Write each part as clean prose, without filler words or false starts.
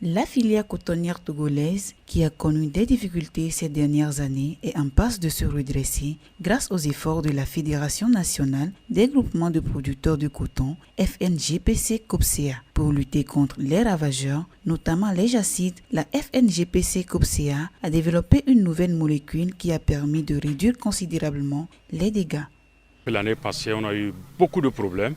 La filière cotonnière togolaise, qui a connu des difficultés ces dernières années, est en passe de se redresser grâce aux efforts de la Fédération nationale des groupements de producteurs de coton, FNGPC-COPCA. Pour lutter contre les ravageurs, notamment les jacides, la FNGPC-COPCA a développé une nouvelle molécule qui a permis de réduire considérablement les dégâts. L'année passée, on a eu beaucoup de problèmes.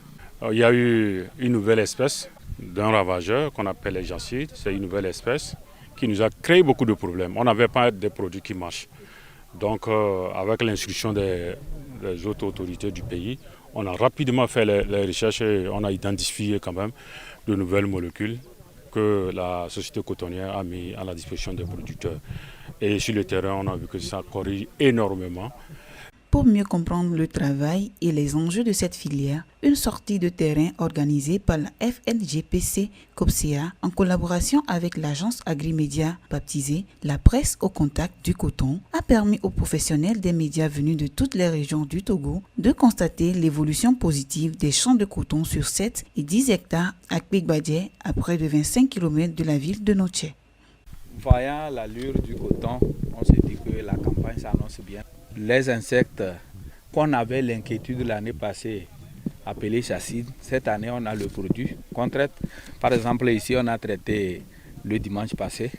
Il y a eu une nouvelle espèce d'un ravageur qu'on appelle les jacides. C'est une nouvelle espèce qui nous a créé beaucoup de problèmes. On n'avait pas des produits qui marchent. Donc avec l'instruction des autres autorités du pays, on a rapidement fait les recherches et on a identifié quand même de nouvelles molécules que la société cotonnière a mis à la disposition des producteurs. Et sur le terrain, on a vu que ça corrige énormément. Pour mieux comprendre le travail et les enjeux de cette filière, une sortie de terrain organisée par la FNGPC-COPCA en collaboration avec l'agence Agrimédia baptisée La Presse au contact du coton a permis aux professionnels des médias venus de toutes les régions du Togo de constater l'évolution positive des champs de coton sur 7 et 10 hectares à Kpigbadje, à près de 25 km de la ville de Noche. Voyant l'allure du coton, on s'est dit que la campagne s'annonce bien. Les insectes qu'on avait l'inquiétude l'année passée, appelés jacides, cette année on a le produit qu'on traite. Par exemple ici on a traité le dimanche passé,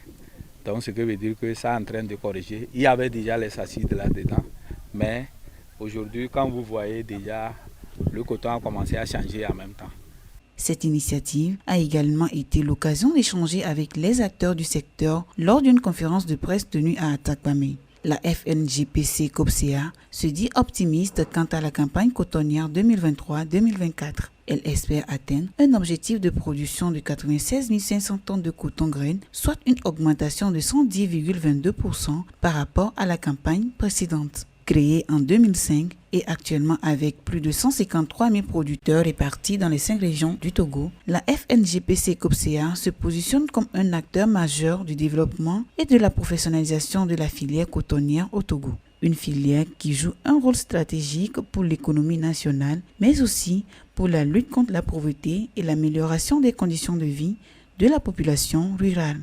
donc ce qui veut dire que ça est en train de corriger. Il y avait déjà les jacides là-dedans, mais aujourd'hui quand vous voyez déjà le coton a commencé à changer en même temps. Cette initiative a également été l'occasion d'échanger avec les acteurs du secteur lors d'une conférence de presse tenue à Atakpamé. La FNGPC-COPCA se dit optimiste quant à la campagne cotonnière 2023-2024. Elle espère atteindre un objectif de production de 96 500 tonnes de coton graines, soit une augmentation de 110,22% par rapport à la campagne précédente. Créée en 2005 et actuellement avec plus de 153 000 producteurs répartis dans les 5 régions du Togo, la FNGPC-COPCA se positionne comme un acteur majeur du développement et de la professionnalisation de la filière cotonnière au Togo. Une filière qui joue un rôle stratégique pour l'économie nationale, mais aussi pour la lutte contre la pauvreté et l'amélioration des conditions de vie de la population rurale.